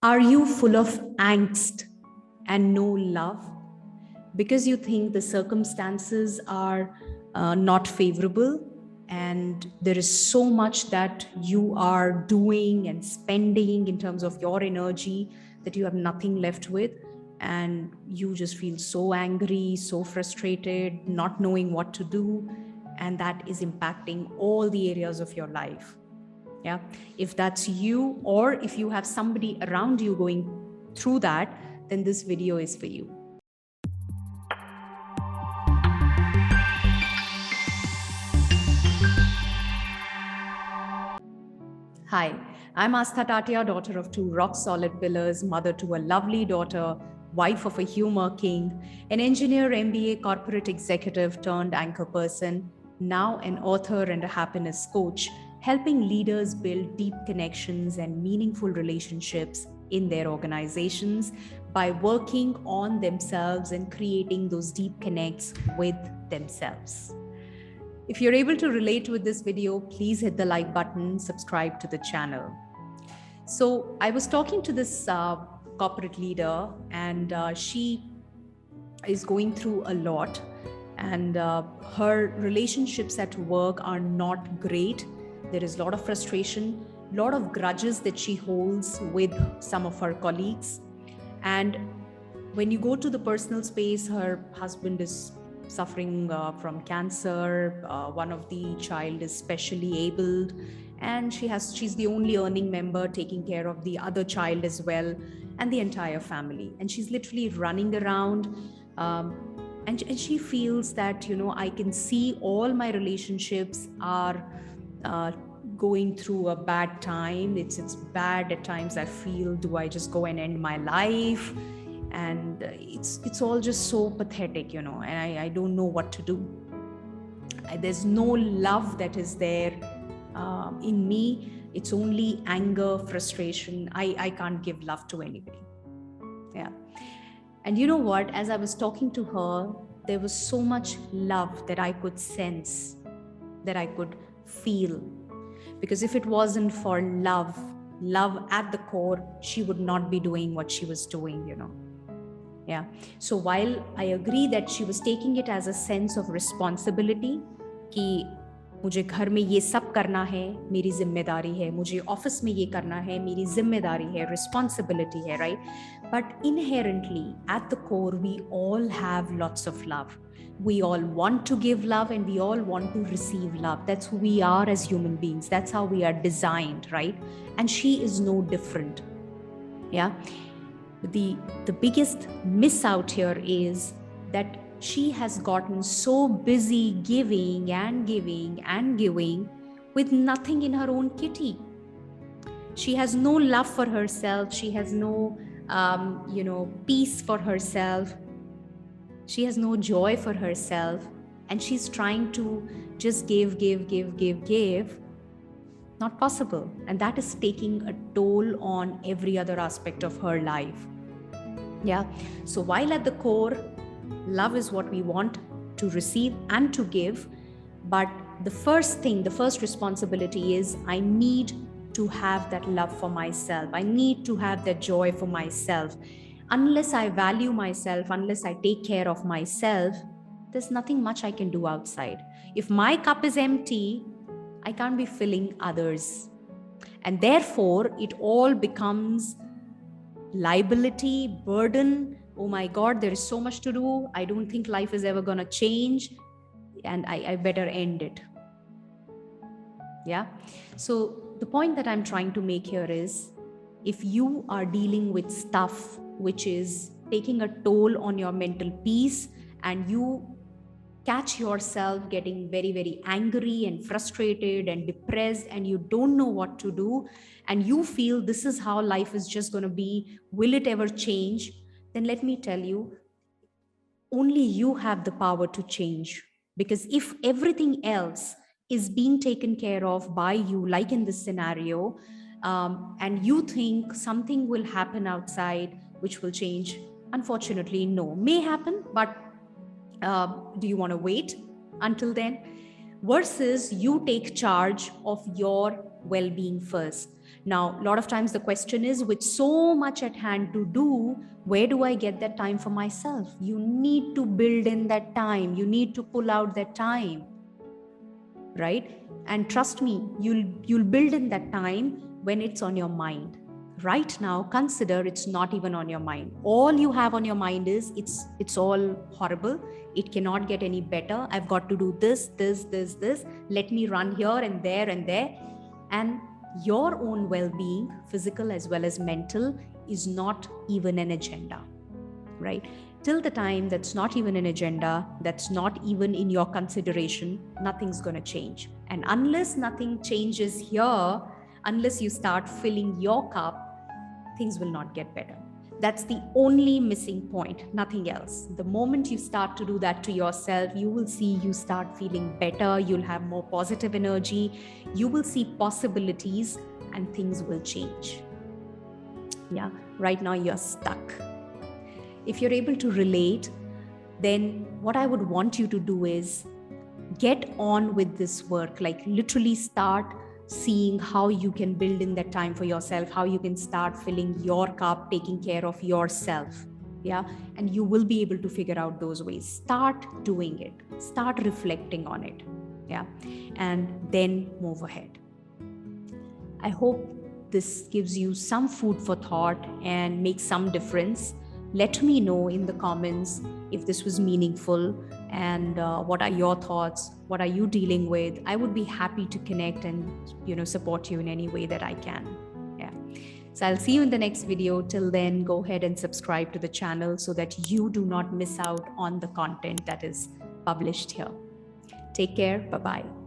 Are you full of angst and no love because you think the circumstances are not favorable and there is so much that you are doing and spending in terms of your energy that you have nothing left with, and you just feel so angry, so frustrated, not knowing what to do, and that is impacting all the areas of your life? Yeah, if that's you, or if you have somebody around you going through that, then this video is for you. Hi, I'm Astha Tatia, daughter of two rock solid pillars, mother to a lovely daughter, wife of a humor king, an engineer, MBA, corporate executive turned anchor person, now an author and a happiness coach, helping leaders build deep connections and meaningful relationships in their organizations by working on themselves and creating those deep connects with themselves. If you're able to relate with this video, please hit the like button, subscribe to the channel. So I was talking to this corporate leader, and she is going through a lot, and her relationships at work are not great. There is a lot of frustration, a lot of grudges that she holds with some of her colleagues. And when you go to the personal space, her husband is suffering from cancer. One of the child is specially abled, and she's the only earning member, taking care of the other child as well, and the entire family. And she's literally running around, and she feels that, I can see all my relationships are going through a bad time. It's bad at times. I feel, do I just go and end my life? And it's all just so pathetic, and I don't know what to do. There's no love that is there in me. It's only anger, frustration. I can't give love to anybody. Yeah. And you know what? As I was talking to her, there was so much love that I could sense, that I could feel. Because if it wasn't for love at the core, she would not be doing what she was doing, Yeah. So while I agree that she was taking it as a sense of responsibility, कि मुझे घर में ये सब करना है, मेरी जिम्मेदारी है, मुझे ऑफिस में ये करना है, मेरी जिम्मेदारी है, responsibility है, right? But inherently, at the core, we all have lots of love. We all want to give love, and we all want to receive love. That's who we are as human beings. That's how we are designed, right? And she is no different. Yeah. The biggest miss out here is that she has gotten so busy giving and giving and giving with nothing in her own kitty. She has no love for herself. She has no, peace for herself. She has no joy for herself. And she's trying to just give. Not possible. And that is taking a toll on every other aspect of her life. Yeah. So while at the core, love is what we want to receive and to give. But the first responsibility is I need to have that love for myself. I need to have that joy for myself. Unless I value myself, unless I take care of myself, there's nothing much I can do outside. If my cup is empty, I can't be filling others. And therefore, it all becomes liability, burden. Oh my God, there is so much to do. I don't think life is ever going to change, and I better end it. Yeah. So the point that I'm trying to make here is, if you are dealing with stuff which is taking a toll on your mental peace, and you catch yourself getting very, very angry and frustrated and depressed, and you don't know what to do, and you feel this is how life is just going to be, will it ever change? Then let me tell you, only you have the power to change. Because if everything else is being taken care of by you, like in this scenario, and you think something will happen outside which will change, unfortunately, no. May happen, but do you want to wait until then? Versus you take charge of your well-being first. Now, a lot of times the question is, with so much at hand to do, where do I get that time for myself? You need to build in that time. You need to pull out that time, right? And trust me, you'll build in that time when it's on your mind. Right now, consider it's not even on your mind. All you have on your mind is it's all horrible. It cannot get any better. I've got to do this. Let me run here and there and there. And your own well-being, physical as well as mental, is not even an agenda, right? Till the time that's not even an agenda, that's not even in your consideration, nothing's going to change. And unless nothing changes here, unless you start filling your cup, things will not get better. That's the only missing point, nothing else. The moment you start to do that to yourself, you will see you start feeling better, you'll have more positive energy, you will see possibilities, and things will change. Yeah, right now you're stuck. If you're able to relate, then what I would want you to do is get on with this work, like literally start seeing how you can build in that time for yourself, how you can start filling your cup, taking care of yourself. Yeah, and you will be able to figure out those ways. Start doing it, start reflecting on it. Yeah, and then move ahead. I hope this gives you some food for thought and makes some difference. Let me know in the comments if this was meaningful, and what are your thoughts? What are you dealing with? I would be happy to connect and support you in any way that I can. Yeah. So I'll see you in the next video. Till then, go ahead and subscribe to the channel so that you do not miss out on the content that is published here. Take care. Bye-bye.